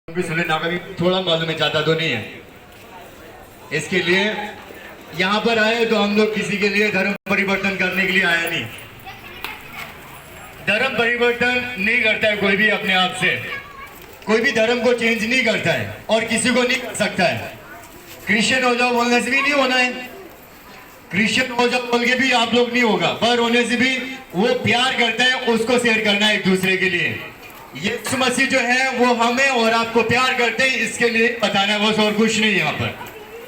भी सुने ना कभी थोड़ा मालूम है, ज्यादा तो नहीं है। इसके लिए यहाँ पर आए तो हम लोग किसी के लिए धर्म परिवर्तन करने के लिए आया नहीं। धर्म परिवर्तन नहीं करता है कोई भी अपने आप से, कोई भी धर्म को चेंज नहीं करता है और किसी को नहीं कर सकता है। क्रिश्चियन हो जाओ बोलने से भी नहीं होना है, क्रिश्चियन हो जाओ बोल के भी आप लोग नहीं होगा, पर होने से भी वो प्यार करता है, उसको शेयर करना है एक दूसरे के लिए। यीशु मसीह जो है वो हमें और आपको प्यार करते हैं, इसके लिए बताना है बस, और कुछ नहीं। यहाँ पर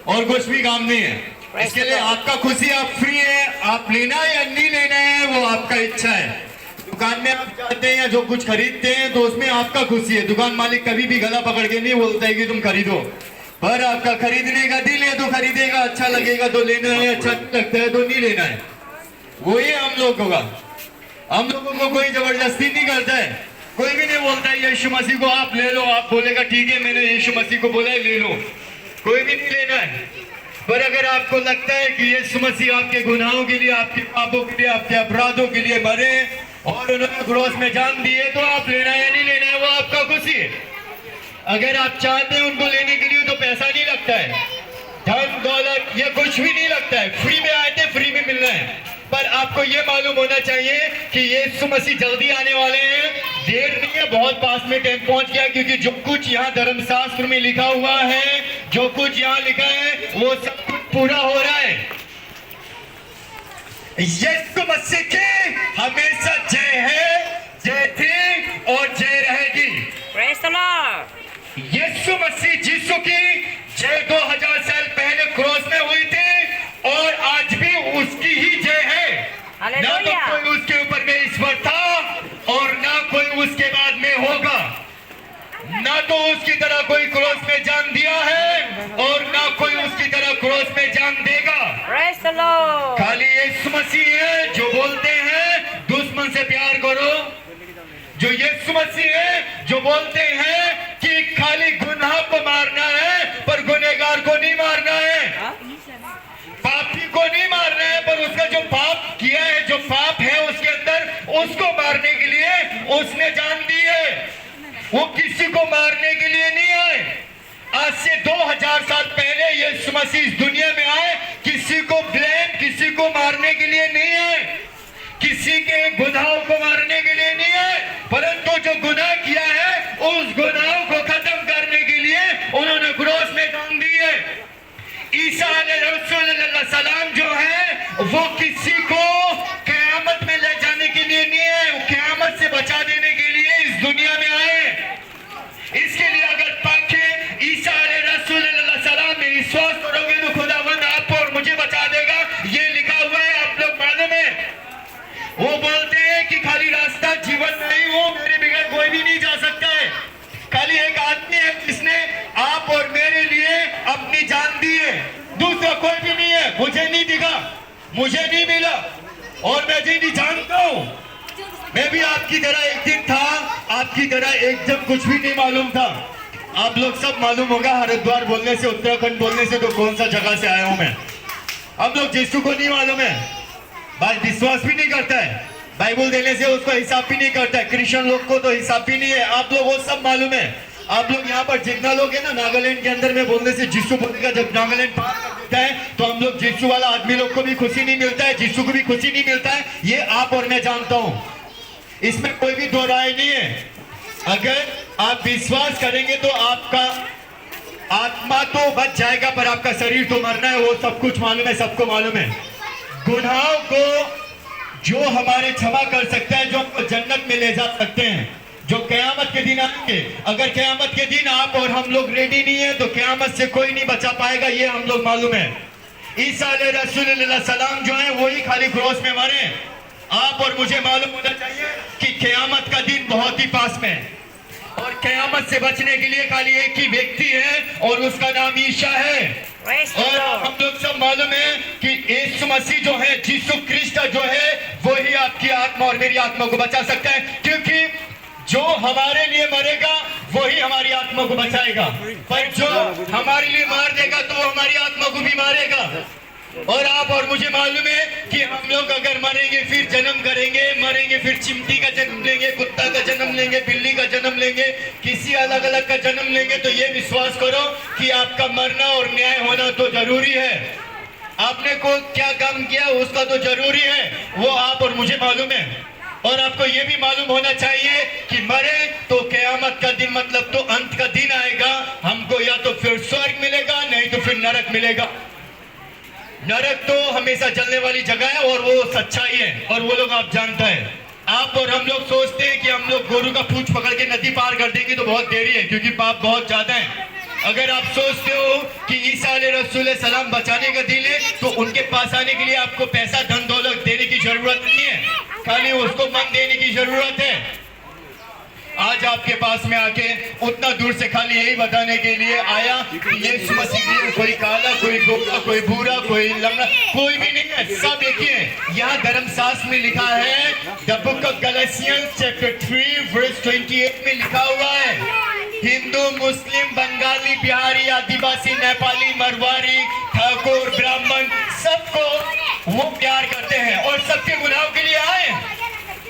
और कुछ भी काम नहीं है। इसके लिए आपका खुशी, आप फ्री है, आप लेना है या नहीं लेना है वो आपका इच्छा है। दुकान में आप जाते हैं या जो कुछ खरीदते हैं तो उसमें आपका खुशी है। दुकान मालिक कभी भी गला पकड़ के नहीं बोलता है कि तुम खरीदो, पर आपका खरीदने का दिल है तो खरीदेगा, अच्छा लगेगा तो लेना है, अच्छा लगता है तो नहीं लेना है। वही हम लोगों का, हम लोगों को कोई जबरदस्ती नहीं करता है, कोई भी नहीं बोलता है यीशु मसीह को आप ले लो, आप बोलेगा ठीक है मैंने यीशु मसीह को बोला है ले लो, कोई भी नहीं लेना है। पर अगर आपको लगता है कि यीशु मसीह आपके गुनाहों के लिए, आपके पापों के लिए, आपके अपराधों के लिए मरे और उन्होंने क्रोस में जान दी है, तो आप लेना है या नहीं लेना है वो आपका खुशी है। अगर आप चाहते हैं उनको लेने के लिए तो पैसा नहीं लगता है, धन दौलत ये कुछ भी नहीं लगता है, फ्री में आए थे फ्री में मिलना है। पर आपको ये मालूम होना चाहिए कि यीशु मसीह जल्दी आने वाले हैं, देर नहीं है, बहुत पास में टाइम पहुंच गया, क्योंकि जो कुछ यहाँ धर्मशास्त्र में लिखा हुआ है, जो कुछ यहाँ लिखा है वो सब कुछ पूरा हो रहा है। यीशु मसीह की हमेशा जय है, जय थी और जय रहेगी। Praise the Lord. Yeshu Masih Yeshu की जय 2000 साल पहले क्रॉस में हुई थी और आज भी उसकी ही जय है। ना तो हालेलुया। कोई उसके ऊपर में ईश्वर था और ना कोई उसके बाद में होगा, ना तो उसकी तरह कोई क्रॉस में जान दिया है और ना कोई उसकी तरह क्रॉस में जान देगा। Praise the Lord. खाली यीशु मसीह है जो बोलते हैं दुश्मन से प्यार करो, जो यीशु मसीह है जो बोलते हैं कि खाली गुनाह को मारना है पर गुनहगार को नहीं मारना है, पापी को नहीं मारना है, पर उसका जो पाप किया है, जो पाप है उसके अंदर, उसको मारने के लिए उसने जान दी है। वो किसी को मारने के लिए नहीं आए। आज से 2000 साल पहले यीशु मसीह इस दुनिया में आए, किसी को ब्लेम, किसी को मारने के लिए नहीं आए, किसी के गुनाहों को मारने के लिए नहीं आए, परंतु जो गुनाह किया है उस गुनाहों को खत्म करने के लिए उन्होंने क्रोस में जान दी है। ईसा अलैहिस्सलाम जो है वो किसी को क़यामत में ले जाने के लिए नहीं है, वो क़यामत से बचा देने के लिए इस दुनिया में आए। इसके लिए अगर पाके ईसा अलैहिस्सलाम में विश्वास करोगे तो खुदावंद आपको और मुझे बचा देगा। ये लिखा हुआ है, आप लोग मालूम है। वो बोलते हैं कि खाली रास्ता जीवन नहीं हो, मेरे बगैर कोई भी नहीं जा सकता है। खाली एक आदमी है जिसने आप और मेरे लिए अपनी जान दी है, दूसरा कोई भी नहीं है। मुझे नहीं दिखा, मुझे नहीं मिला और मैं जी नहीं जानता हूँ। मैं भी आपकी तरह एक दिन था, आपकी तरह एकदम कुछ भी नहीं मालूम था। आप लोग सब मालूम होगा, हरिद्वार बोलने से, उत्तराखंड बोलने से तो कौन सा जगह से आया हूँ मैं। हम लोग यीशु को नहीं मालूम है, भाई विश्वास भी नहीं करता है, बाइबल देने से उसको हिसाब भी नहीं करता है, क्रिश्चियन लोग को तो हिसाब भी नहीं है। आप लोग वो सब मालूम है। आप लोग यहाँ पर जितना लोग है ना, नागालैंड के अंदर में बोलने से जिसु बोलेगा, जब नागालैंड पार कर देता है तो हम लोग जिसु वाला आदमी लोग को भी खुशी नहीं मिलता है, जिसु को भी खुशी नहीं मिलता है। ये आप और मैं जानता हूँ, इसमें कोई भी दो राय नहीं है। अगर आप विश्वास करेंगे तो आपका आत्मा तो बच जाएगा पर आपका शरीर तो मरना है, वो सब कुछ मालूम है, सबको मालूम है। गुनाहों को जो हमारे क्षमा कर सकता है, जो हमको जन्नत में ले जा सकते हैं, जो क़यामत के दिन आएंगे। अगर क़यामत के दिन आप और हम लोग रेडी नहीं है तो क़यामत से कोई नहीं बचा पाएगा, ये हम लोग मालूम है। ईसा अलैहिस्सलाम जो है वही खाली क्रॉस में मरे। आप और मुझे मालूम होना चाहिए कि क़यामत का दिन बहुत ही पास में है और क़यामत से बचने के लिए खाली एक ही व्यक्ति है और उसका नाम ईसा है। और हम लोग सब मालूम है कि यीशु मसीह जो है, यीशु क्रिस्ट जो है, वो ही आपकी आत्मा और मेरी आत्मा को बचा सकता है, क्योंकि जो हमारे लिए मरेगा वही हमारी आत्मा को बचाएगा, पर जो हमारे लिए मार देगा तो वो हमारी आत्मा को भी मारेगा। और आप और मुझे मालूम है कि हम लोग अगर मरेंगे फिर जन्म करेंगे, मरेंगे फिर चिमटी का जन्म लेंगे, कुत्ता का जन्म लेंगे, बिल्ली का जन्म लेंगे, किसी अलग अलग का जन्म लेंगे। तो ये विश्वास करो कि आपका मरना और न्याय होना तो जरूरी है। आपने को क्या काम किया उसका तो जरूरी है, वो आप और मुझे मालूम है। और आपको ये भी मालूम होना चाहिए कि मरे तो क़यामत का दिन, मतलब तो अंत का दिन आएगा, हमको या तो फिर स्वर्ग मिलेगा नहीं तो फिर नरक मिलेगा। नरक तो हमेशा जलने वाली जगह है और वो सच्चाई है, और वो लोग आप जानता है। आप और हम लोग सोचते हैं कि हम लोग गोरू का पूंछ पकड़ के नदी पार कर देंगे तो बहुत देरी है, क्योंकि पाप बहुत ज्यादा है। अगर आप सोचते हो कि ईसा अलैहि सलाम बचाने का दिल है तो उनके पास आने के लिए आपको पैसा धन दौलत देने की जरूरत नहीं है, खाली उसको मन देने की जरूरत है। आज आपके पास में आके उतना दूर से खाली यही बताने के लिए आया कि यीशु मसीह के लिए कोई काला, कोई गोरा, कोई भूरा, कोई लंगड़ा, कोई भी नहीं है, सब एक ही है। यहाँ धर्मशास्त्र में लिखा है, the book of Galatians chapter 3 verse 28 में लिखा हुआ है, हिंदू, मुस्लिम, बंगाली, बिहारी, आदिवासी, नेपाली, मरवाड़ी, ठाकुर, ब्राह्मण, सबको वो प्यार करते हैं और सबके गुनाहों के लिए आए।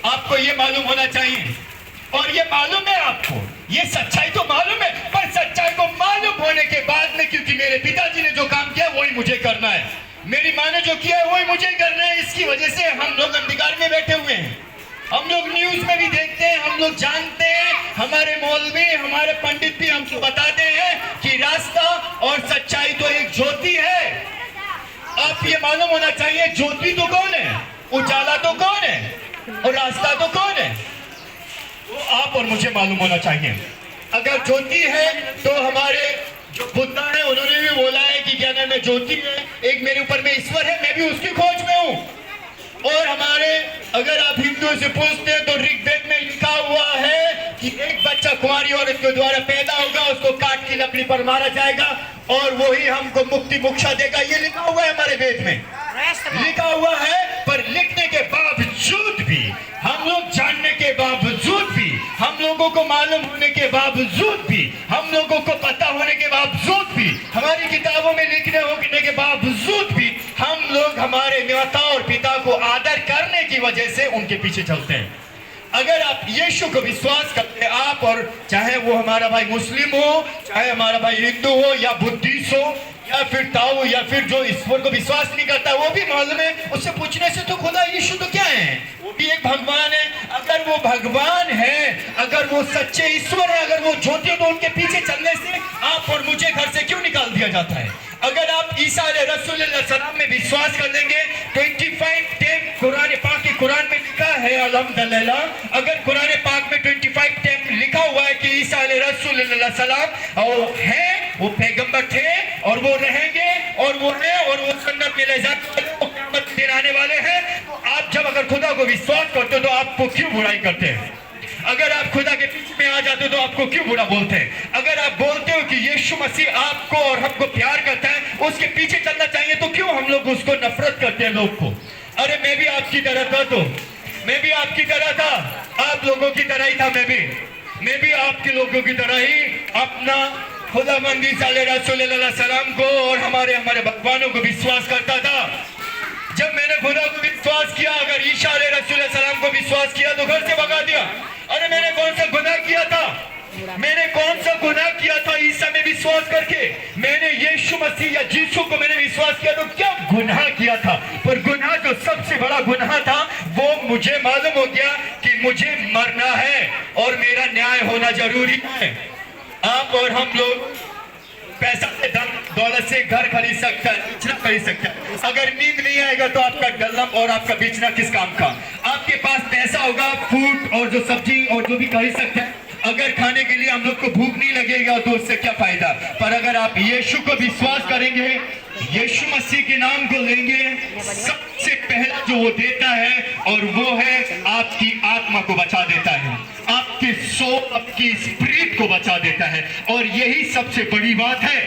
आपको ये मालूम होना चाहिए, और ये मालूम है आपको, ये सच्चाई तो मालूम है, पर सच्चाई को मालूम होने के बाद में, क्योंकि मेरे पिताजी ने जो काम किया वही मुझे करना है, मेरी माँ ने जो किया है वही मुझे करना है, इसकी वजह से हम लोग अंधकार में बैठे हुए हैं। हम लोग न्यूज में भी देखते हैं, हम लोग जानते हैं, हमारे मौलवी, हमारे पंडित भी हमको बताते हैं कि रास्ता और सच्चाई तो एक ज्योति है। आप ये मालूम होना चाहिए, ज्योति तो कौन है, उजाला तो कौन है, और रास्ता तो कौन है, वो आप और मुझे मालूम होना चाहिए। अगर ज्योति है तो हमारे जो बुद्धा है उन्होंने भी बोला है कि क्या नाम है, ज्योति है, एक मेरे ऊपर में ईश्वर है, मैं भी उसकी खोज में हूँ। और हमारे, अगर आप हिंदुओं से पूछते हैं तो ऋग्वेद में लिखा हुआ है कि एक बच्चा कुंवारी औरत के द्वारा पैदा होगा, उसको काट की लकड़ी पर मारा जाएगा और वही हमको मुक्ति मोक्षा देगा। ये लिखा हुआ है हमारे वेद में, लिखा हुआ है। पर लिखने के बावजूद भी, हम लोग जानने के बावजूद भी, हम लोगों को मालूम होने के बावजूद भी, हम लोगों को पता होने के बावजूद भी, हमारी किताबों में लिखने होने के बावजूद भी, हम लोग हमारे माता और पिता को आदर करने की वजह से उनके पीछे चलते हैं। अगर आप यीशु को विश्वास करते हैं, आप और चाहे वो हमारा भाई मुस्लिम हो, चाहे हमारा भाई हिंदू हो या बुद्धिस्ट हो या फिर ताऊ या फिर जो ईश्वर को विश्वास नहीं करता, वो भी मालूम है, उससे पूछने से तो खुदा यीशु तो क्या है, वो भी एक भगवान है। अगर वो भगवान है, अगर वो सच्चे ईश्वर है, अगर वो ज्योति, तो उनके पीछे चलने से आप और मुझे घर से क्यों निकाल दिया जाता है? अगर आप ईसा अलैहि सलाम में विश्वास कर लेंगे, 25 कुरान पाक के कुरान में लिखा है, अल्हम्दुलिल्लाह, अगर कुरान पाक में 25 लिखा हुआ है कि ईसा अलैहि सलाम वो है, वो पैगंबर थे और वो रहेंगे और वो है और वो सन्नत में ले जाते दिन आने वाले हैं, तो आप जब अगर खुदा को विश्वास करते हो तो आपको क्यों बुराई करते हैं? अगर आप खुदा के पीछे में आ जाते हो तो आपको क्यों बुरा बोलते हैं? अगर आप बोलते हो कि यीशु मसीह आपको और हमको प्यार करता है, उसके पीछे चलना चाहिए, तो क्यों हम लोग उसको नफरत करते हैं लोग को? अरे मैं भी आपकी तरह था, तो मैं भी आपकी तरह था, आप लोगों की तरह ही था, मैं भी आपके लोगों की तरह ही अपना खुदाबंदी सल्लल्लाहु को और हमारे भगवानों को विश्वास करता था। जब मैंने खुदा को विश्वास किया, अगर ईसा अलैहिस्सलाम को विश्वास किया तो घर से भगा दिया। अरे मैंने कौन सा गुनाह किया था? मैंने कौन सा गुनाह किया था ईसा में विश्वास करके? मैंने यीशु मसीह या जीसू को मैंने विश्वास किया तो क्या गुनाह किया था? पर गुनाह जो सबसे बड़ा गुनाह था, वो मुझे मालूम हो गया कि मुझे मरना है और मेरा न्याय होना जरूरी है। आप और हम लोग पैसा से दौलत से घर खरीद सकता है, बिछना खरीद सकता है। अगर नींद नहीं आएगा तो आपका गल्लम और आपका बिछना किस काम का? आपके पास पैसा होगा, फूड और जो सब्जी और जो भी खरीद सकते हैं। अगर खाने के लिए हम लोग को भूख नहीं लगेगा तो उससे क्या फायदा? पर अगर आप यीशु को विश्वास करेंगे, यीशु मसीह के नाम को लेंगे, सबसे पहला जो वो देता है और वो है आपकी आत्मा को बचा देता है, आपके सोल, आपकी स्पिरिट को बचा देता है। और यही सबसे बड़ी बात है।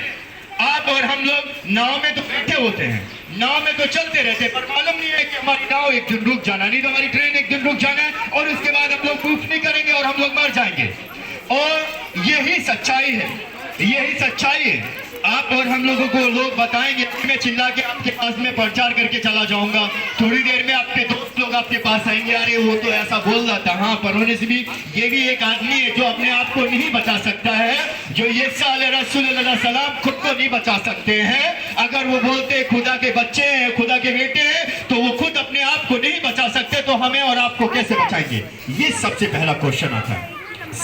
आप और हम लोग नाव में तो बैठे होते हैं, नाव में तो चलते रहते हैं, पर मालूम नहीं है कि हमारी नाव एक दिन रुक जाना, नहीं तो हमारी ट्रेन एक दिन रुक जाना है और उसके बाद हम लोग मूव नहीं करेंगे और हम लोग मर जाएंगे। और यही सच्चाई है, यही सच्चाई है। आप और हम लोगों को लोग बताएंगे, मैं चिल्ला के आपके पास में प्रचार करके चला जाऊंगा। थोड़ी देर में आपके दोस्त लोग आपके पास आएंगे, अरे वो तो ऐसा बोल रहा था। हाँ, पर होने से भी ये भी एक आदमी है जो अपने आप को नहीं बचा सकता है, जो यीशु रसूल सलाम खुद को नहीं बचा सकते हैं। अगर वो बोलते हैं खुदा के बच्चे हैं, खुदा के बेटे हैं, तो वो खुद अपने आप को नहीं बचा सकते, तो हमें और आपको कैसे बचाएंगे? ये सबसे पहला क्वेश्चन आता है,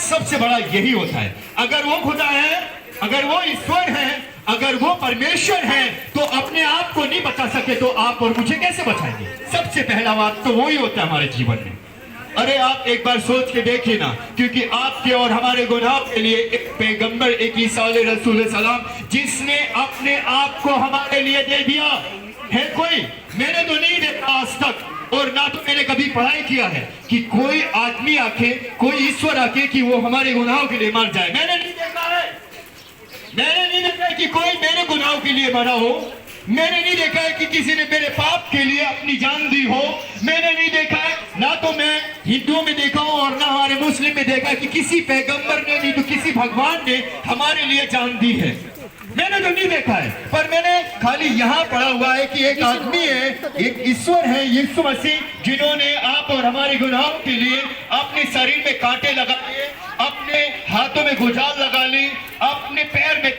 सबसे बड़ा यही होता है। अगर वो खुदा है, अगर वो ईश्वर है, अगर वो परमेश्वर है, तो अपने आप को नहीं बचा सके तो आप और मुझे कैसे बचाएंगे? सबसे पहला बात तो वही होता है हमारे जीवन में। अरे आप एक बार सोच के देखिए ना, क्योंकि आपके और हमारे गुनाह के लिए एक पैगंबर, एक ईसा रसूल सलाम, जिसने अपने आप को हमारे लिए दे दिया है। कोई, मैंने तो नहीं देखा आज तक, और ना तो मैंने कभी पढ़ाई किया है कि कोई आदमी आके, कोई ईश्वर आके कि वो हमारे गुनाहों के लिए मर जाए। मैंने नहीं देखा है, मैंने नहीं देखा है कि कोई मेरे गुनाहों के लिए मरा हो। मैंने नहीं देखा है कि किसी ने मेरे पाप के लिए अपनी जान दी हो। मैंने नहीं देखा है, ना तो मैं हिंदुओं में देखा हूं और ना हमारे मुस्लिम में देखा है कि किसी पैगंबर ने, नहीं तो किसी भगवान ने हमारे लिए जान दी है। मैंने तो नहीं देखा है, पर मैंने खाली यहाँ पढ़ा हुआ है कि एक आदमी है, एक ईश्वर है, यीशु मसीह, जिन्होंने आप और हमारे गुनाहों के लिए अपने शरीर में कांटे लगा लिए, अपने हाथों में गुजाल लगा ली, अपने पैर में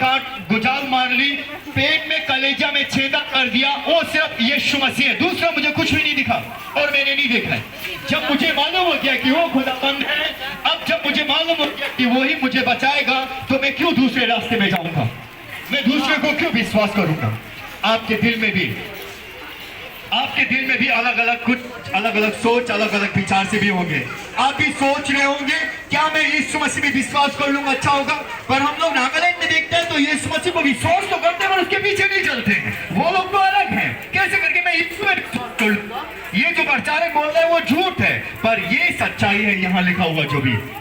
गुजाल मार ली, पेट में कलेजा में छेदा कर दिया। वो सिर्फ यीशु मसीह है, दूसरा मुझे कुछ भी नहीं दिखा और मैंने नहीं देखा है। जब मुझे मालूम हो गया कि वो खुदाबंद है, अब जब मुझे मालूम हो गया कि वही मुझे बचाएगा, तो मैं क्यों दूसरे रास्ते में जाऊंगा? मैं दूसरे को क्यों विश्वास करूंगा? आपके दिल में भी अलग अलग कुछ अलग अलग सोच, अलग अलग विचार से भी होंगे। आप भी सोच रहे होंगे क्या मैं यीशु मसीह में विश्वास कर लूंगा अच्छा होगा? पर हम लोग नागालैंड में देखते हैं तो यीशु मसीह को विश्वास तो करते हैं पर उसके पीछे नहीं चलते हैं। वो लोग तो अलग हैं, कैसे करके मैं यीशु में विश्वास कर लूंगा? ये जो प्रचारक बोल रहे हैं वो झूठ है, पर ये सच्चाई है। यहाँ लिखा हुआ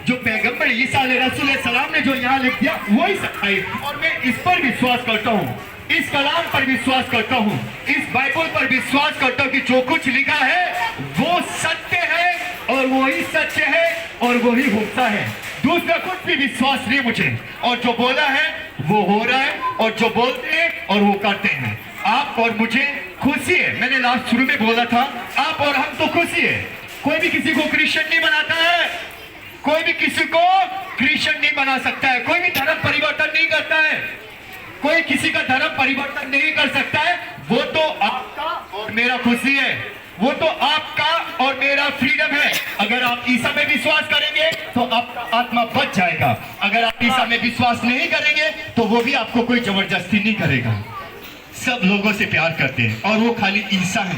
जो पैगंबर ईसा रसूल सलाम ने जो यहाँ लिख दिया वही सच्चाई, और मैं इस पर विश्वास करता हूँ, इस कलाम पर विश्वास करता हूँ, इस बाइबल पर विश्वास करता हूँ कि जो कुछ लिखा है वो सत्य है और वही सत्य है और वही होता है। दूसरा कुछ भी विश्वास नहीं मुझे, और जो बोला है वो हो रहा है, और जो बोलते हैं और वो करते हैं। आप और मुझे खुशी है, मैंने लास्ट शुरू में बोला था, आप और हम तो खुशी है। कोई भी किसी को क्रिश्चियन नहीं बनाता है, कोई भी किसी को क्रिश्चियन नहीं बना सकता है, कोई भी धर्म परिवर्तन नहीं करता है, कोई किसी का धर्म परिवर्तन नहीं कर सकता है। वो तो आपका और मेरा खुशी है, वो तो आपका और मेरा फ्रीडम है। अगर आप ईसा में विश्वास करेंगे तो आपका आत्मा बच जाएगा, अगर आप ईसा में विश्वास नहीं करेंगे तो वो भी आपको कोई जबरदस्ती नहीं करेगा। सब लोगों से प्यार करते हैं और वो खाली ईसा है।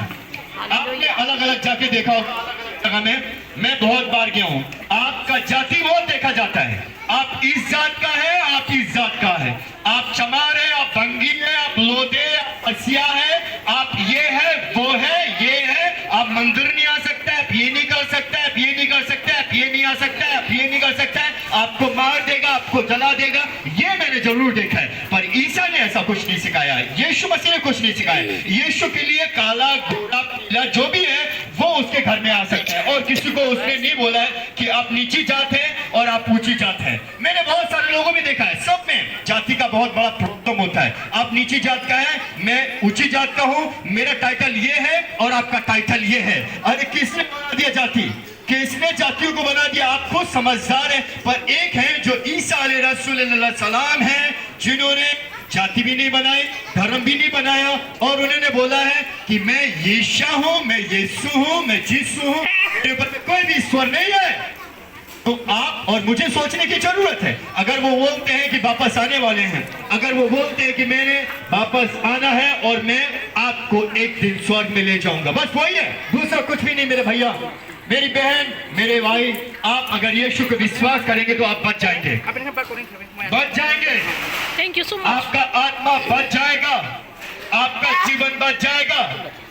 आपने अलग अलग जाके देखा होगा, अलग अलग जगह में, मैं बहुत बार गया हूँ। आपका जाति बहुत देखा जाता है, आप इस जात का है, आप इस जात का है, आप चमार है, आप भंगी है, आप लोधे, आप असिया है, आप ये है, वो है, ये है, आप मंदिर नहीं आ सकता है, आप ये नहीं कर सकता है, आप ये नहीं कर सकता है, आप ये नहीं आ सकता है, आप ये नहीं कर सकता है, आपको मार देगा, आपको जला देगा। ये मैंने जरूर देखा है, पर ईसा ने ऐसा कुछ नहीं सिखाया है, यीशु मसीह ने कुछ नहीं सिखाया। यीशु के लिए काला, गोरा, पीला जो भी है वो उसके घर में आ सकता है, और किसी को उसने नहीं बोला है कि आप नीची जात है और आप ऊंची जात है। मैंने बहुत सारे लोगों में देखा है, सब में जाति का बहुत बड़ा प्रॉब्लम होता है। आप नीची जात का है, मैं ऊंची जात का हूं, मेरा टाइटल ये है और आपका टाइटल ये है। अरे किसने बना दिया जाति? किसने जातियों को बना दिया? आप खुद समझदार है, पर एक है जो ईसा रसूल सलाम है, जिन्होंने जाति भी नहीं बनाई, धर्म भी नहीं बनाया, और उन्होंने बोला है कि मैं यीशा हूं, मैं यीशु हूं, मैं जीसु हूं, मेरे ऊपर कोई भी ईश्वर नहीं है। तो आप और मुझे सोचने की जरूरत है। अगर वो बोलते हैं कि वापस आने वाले हैं, अगर वो बोलते हैं कि मैंने वापस आना है और मैं आपको एक दिन स्वर्ग में ले जाऊंगा, बस वही है, दूसरा कुछ भी नहीं। मेरे भैया, मेरी बहन, मेरे भाई, आप अगर यीशु को विश्वास करेंगे तो आप बच जाएंगे, बच जाएंगे। Thank you so much. आपका आत्मा बच जाएगा, आपका जीवन बच जाएगा।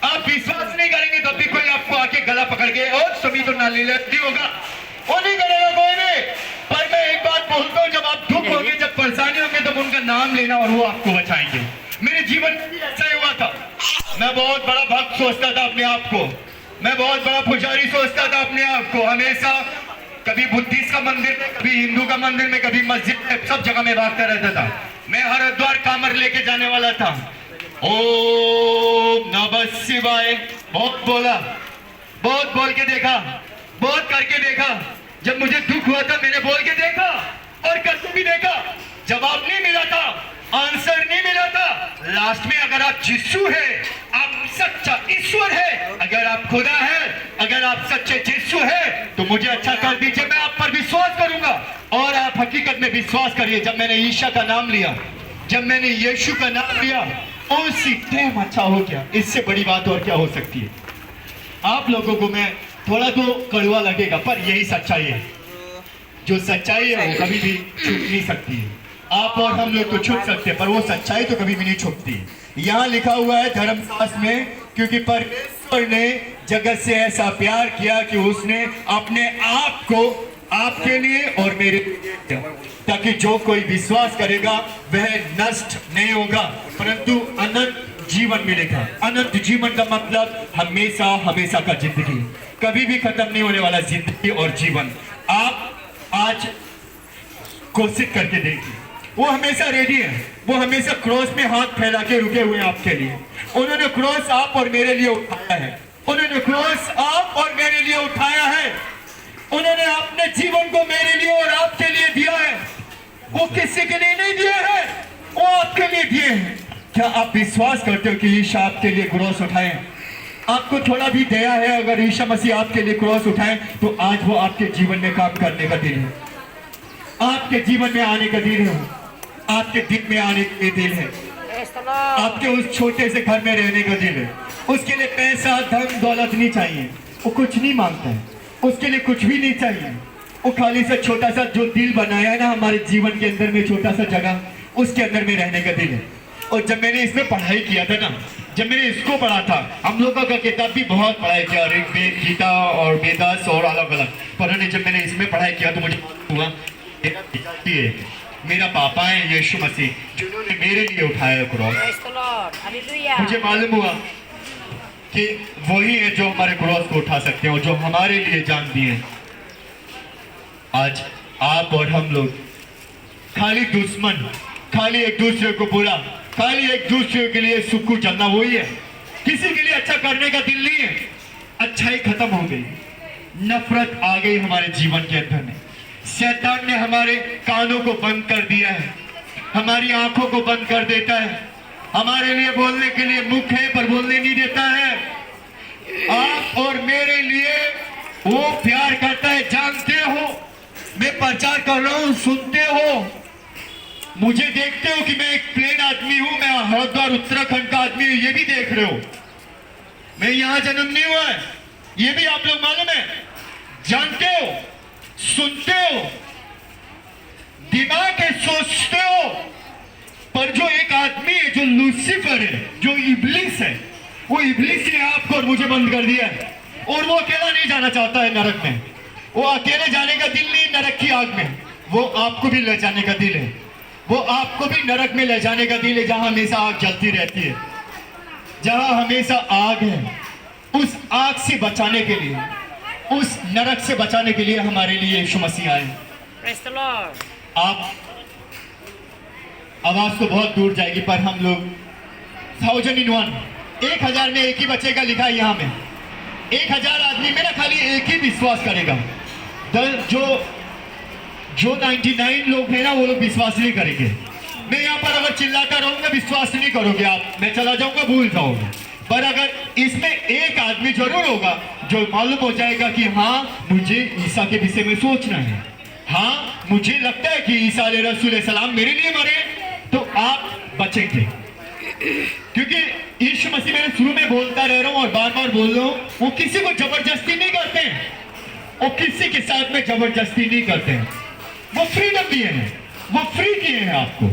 आप विश्वास नहीं करेंगे तब भी कोई आपको आके गला पकड़ के और सभी तो नाली होगा, वो नहीं करेगा कोई भी। पर मैं एक बात बोलता हूँ, जब आप दुख होंगे, जब परेशानी होंगे, तब उनका नाम लेना और वो आपको बचाएंगे। मेरे जीवन में भी ऐसा ही हुआ था। मैं बहुत बड़ा भक्त सोचता था अपने आप को, मैं बहुत बड़ा पुजारी सोचता था अपने आप को, हमेशा कभी बुद्धिस्ट का मंदिर में, कभी हिंदू का मंदिर में, कभी मस्जिद में, सब जगह में भागता रहता था। मैं हरिद्वार कामर लेके जाने वाला था। ओम नमः शिवाय बहुत बोला, बहुत बोल के देखा, बहुत करके देखा। जब मुझे दुख हुआ था मैंने बोल के देखा और करके भी देखा, जवाब नहीं मिला था, आंसर नहीं मिला था। लास्ट में अगर आप यीशु है, आप सच्चा ईश्वर है, अगर आप खुदा है, अगर आप सच्चे यीशु है तो मुझे अच्छा कर दीजिए, मैं आप पर विश्वास करूंगा। और आप हकीकत में विश्वास करिए, जब मैंने ईशा का नाम लिया, जब मैंने यीशु का नाम लिया, उसी टाइम अच्छा हो गया। इससे बड़ी बात और क्या हो सकती है। आप लोगों को मैं थोड़ा तो कड़वा लगेगा पर यही सच्चाई है। जो सच्चाई है वो कभी भी छुप नहीं सकती है। आप और हम लोग तो छुप सकते हैं पर वो सच्चाई तो कभी भी नहीं छुपती है। यहाँ लिखा हुआ है धर्मशास्त्र में, क्योंकि परमेश्वर ने जगत से ऐसा प्यार किया कि उसने अपने आप को आपके लिए और मेरे लिए, ताकि जो कोई विश्वास करेगा वह नष्ट नहीं होगा परंतु अनंत जीवन मिलेगा। अनंत जीवन का मतलब हमेशा हमेशा का जिंदगी, कभी भी खत्म नहीं होने वाला जिंदगी और जीवन। आप आज कोशिश करके देखिए, वो हमेशा रेडी है, वो हमेशा क्रॉस में हाथ फैला के रुके हुए हैं आपके लिए। उन्होंने क्रॉस आप और मेरे लिए उठाया है, उन्होंने क्रॉस आप और मेरे लिए उठाया है, उन्होंने अपने जीवन को मेरे लिए और आपके लिए दिया है। वो किसी के लिए नहीं दिए हैं, वो आपके लिए दिए हैं। क्या आप विश्वास करते हो कि ईशा आपके लिए क्रॉस उठाए? आपको थोड़ा भी दया है, अगर ईशा मसीह आपके लिए क्रॉस उठाए तो आज वो आपके जीवन में काम करने का दिन है, आपके जीवन में आने का दिन है, आपके दिन में आने के दिन है, आपके उस छोटे से घर में रहने का दिन है। उसके लिए पैसा धन दौलत नहीं चाहिए, वो कुछ नहीं मांगता है, उसके लिए कुछ भी नहीं चाहिए। वो खाली सा छोटा सा जो दिल बनाया है ना हमारे जीवन के अंदर में, छोटा सा जगह, उसके अंदर में रहने का दिल है। और जब मैंने इसमें पढ़ाई किया था ना, जब मैंने इसको पढ़ा था, हम लोगों का किताब भी बहुत पढ़ाई किया, ऋग्वेद, गीता और वेदास और अलग अलग, पर जब मैंने इसमें पढ़ाई किया तो मुझे हुआ मेरा पापा है यीशु मसीह, जिन्होंने मेरे लिए उठाया क्रॉस। मुझे मालूम हुआ कि वही है जो हमारे क्रॉस को उठा सकते हैं और जो हमारे लिए जान दिए। आज आप और हम लोग खाली दुश्मन, खाली एक दूसरे को बुरा, खाली एक दूसरे के लिए सुक्कू चलना, वही है। किसी के लिए अच्छा करने का दिल नहीं है। अच्छाई खत्म हो गई, नफरत आ गई हमारे जीवन के अंदर में। शैतान ने हमारे कानों को बंद कर दिया है, हमारी आंखों को बंद कर देता है, हमारे लिए बोलने के लिए मुख है पर बोलने नहीं देता है। आप और मेरे लिए वो प्यार करता है, जानते हो। मैं प्रचार कर रहा हूं, सुनते हो, मुझे देखते हो कि मैं एक प्लेन आदमी हूं, मैं हरिद्वार उत्तराखंड का आदमी हूं, ये भी देख रहे हो। मैं यहां जन्म नहीं हुआ है, ये भी आप लोग मालूम है, जानते हो, सुनते हो, दिमाग है, सोचते हो। पर जो एक आदमी है, जो लूसीफर है, जो इब्लिस है, वो इब्लिस ने आपको और मुझे बंद कर दिया है और वो अकेला नहीं जाना चाहता है नरक में। वो अकेले जाने का दिल नहीं नरक की आग में, वो आपको भी ले जाने का दिल है, वो आपको भी नरक में ले जाने का दिल है, जहां हमेशा आग जलती रहती है, जहां हमेशा आग है। उस आग से बचाने के लिए, उस नरक से बचाने के लिए हमारे लिए यीशु मसीह आए। आप आवाज तो बहुत दूर जाएगी पर हम लोग 1000 in 1, 1000 में एक ही बचेगा, लिखा है यहाँ में। 1000 आदमी में ना खाली एक ही विश्वास करेगा, जो 99 लोग हैं ना वो लोग विश्वास नहीं करेंगे। मैं यहाँ पर अगर चिल्लाता रहूंगा विश्वास नहीं करोगे आप, मैं चला जाऊंगा भूल जाओगे। पर अगर इसमें एक आदमी जरूर होगा जो मालूम हो जाएगा कि हाँ मुझे ईसा के विषय में सोचना है, हाँ मुझे लगता है कि ईसा अलैहि सलाम मेरे लिए मरे, तो आप बचेंगे। क्योंकि यीशु मसीह, मैंने शुरू में बोलता रह रहा हूँ और बार बार बोल रहा हूँ, वो किसी को जबरदस्ती नहीं करते हैं, वो किसी के साथ में जबरदस्ती नहीं करते हैं, वो फ्रीडम दिए हैं, वो फ्री किए हैं आपको।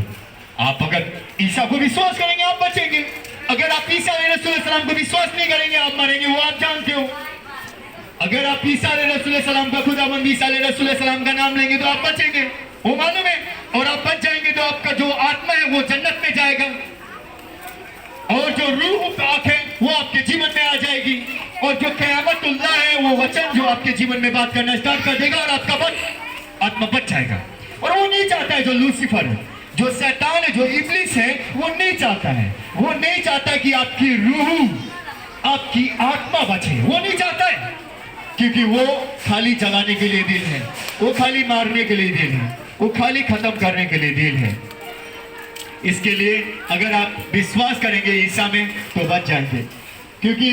आप अगर ईसा को विश्वास करेंगे आप बचेंगे, अगर आप ईसा अलैहिस्सलाम को विश्वास नहीं करेंगे आप मरेंगे, वो आप जानते हो। अगर आप ईसा अलैहिस्सलाम का, खुदाबंद ईसा अलैहिस्सलाम का नाम लेंगे तो आप बचेंगे, वो मालूम है। और आप बच जाएंगे तो आपका जो आत्मा है वो जन्नत में जाएगा और जो रूह पाक है वो आपके जीवन में आ जाएगी और जो क़यामतुल्लाह है वो वचन जो आपके जीवन में बात करना स्टार्ट कर देगा और आपका आत्मा बच जाएगा। और वो नहीं चाहता है, जो लूसीफर है, जो शैतान है, जो इब्लिस है वो नहीं चाहता है, वो नहीं चाहता कि आपकी रूह, आपकी आत्मा बचे, वो नहीं चाहता है, क्योंकि वो खाली जलाने के लिए दिल है, वो खाली मारने के लिए दिल है, वो खाली खत्म करने के लिए दिल है। इसके लिए अगर आप विश्वास करेंगे ईसा में तो बच जाएंगे, क्योंकि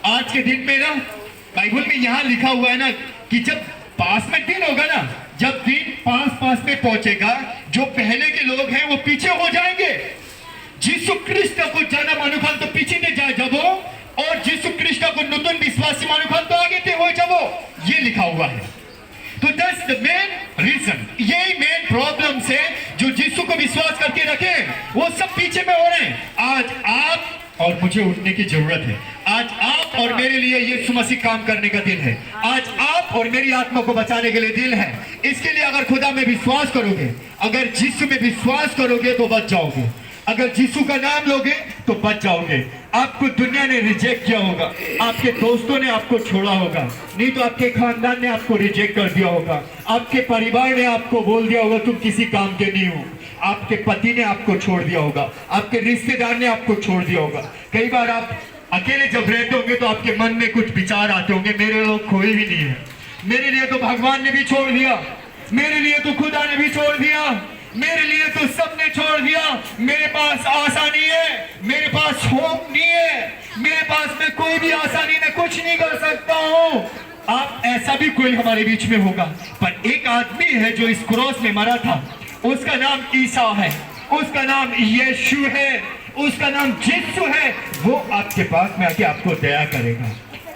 आज के दिन में ना बाइबल में यहाँ लिखा हुआ है ना कि जब पास में दिन होगा ना, जब दिन पास में पहुंचेगा, जो पहले के लोग हैं वो पीछे हो जाएंगे। यीशु ख्रिस्ट को जाना मानुखान तो पीछे नहीं जाए जब वो, और यीशु ख्रिस्ट को नूतन विश्वासी मानुखान तो आगे थे हो जब वो, ये लिखा हुआ है। तो दैट्स द मेन रीजन, यही मेन प्रॉब्लम से जो यीशु को विश्वास करके रखे वो सब पीछे में हो रहे हैं। आज आप और मुझे उठने की जरूरत है, आज आप और मेरे लिए यीशु मसीह काम करने का दिन है, आज आप और मेरी आत्मा को बचाने के लिए दिल है। इसके लिए अगर खुदा में विश्वास करोगे, अगर यीशु में विश्वास करोगे तो बच जाओगे, अगर यीशु का नाम लोगे तो बच जाओगे। आपको दुनिया ने रिजेक्ट किया होगा, आपके दोस्तों ने आपको छोड़ा होगा, नहीं तो आपके खानदान ने आपको रिजेक्ट कर दिया होगा, आपके परिवार ने आपको बोल दिया होगा तुम किसी काम के नहीं हो, आपके पति ने आपको छोड़ दिया होगा, आपके रिश्तेदार ने आपको छोड़ दिया होगा। कई बार आप अकेले जब रहते होंगे तो आपके मन में कुछ विचार आते होंगे, मेरे लोग कोई भी नहीं है, मेरे लिए तो भगवान ने भी छोड़ दिया, मेरे लिए तो खुदा ने भी छोड़ दिया, मेरे लिए तो सबने छोड़ दिया, मेरे पास आशा नहीं है, मेरे पास होप नहीं है, मेरे पास में कोई भी आशा नहीं, मैं कुछ नहीं कर सकता हूँ। आप ऐसा भी कोई हमारे बीच में होगा, पर एक आदमी है जो इस क्रॉस में मरा था, उसका नाम ईसा है, उसका नाम यीशु है, उसका नाम यीशु है। वो आपके पास में आके आपको दया करेगा।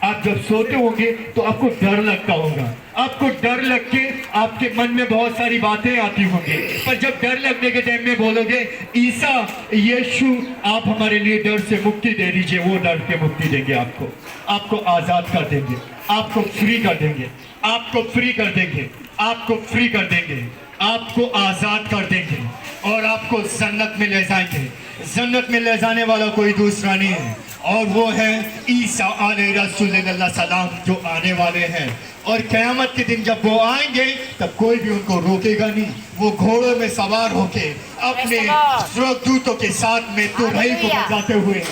आप जब सोते होंगे तो आपको डर लगता होगा, आपको डर लग के आपके मन में बहुत सारी बातें आती होंगी, पर जब डर लगने के टाइम में बोलोगे ईसा यीशु आप हमारे लिए डर से मुक्ति दे दीजिए, वो डर से मुक्ति देंगे आपको, आपको आजाद कर देंगे, आपको फ्री कर देंगे, आपको फ्री कर देंगे, आपको फ्री कर देंगे, आपको आजाद कर देंगे और आपको जन्नत में ले जाएंगे। जन्नत में ले जाने वाला कोई दूसरा नहीं है, और वो है ईसा अलैहिस्सलाम सलाम जो आने वाले हैं। और क़यामत के दिन जब वो आएंगे तब कोई भी उनको रोकेगा नहीं, वो घोड़ों में सवार होके अपने स्वर्गदूतों के साथ में तुरही को बजाते हुए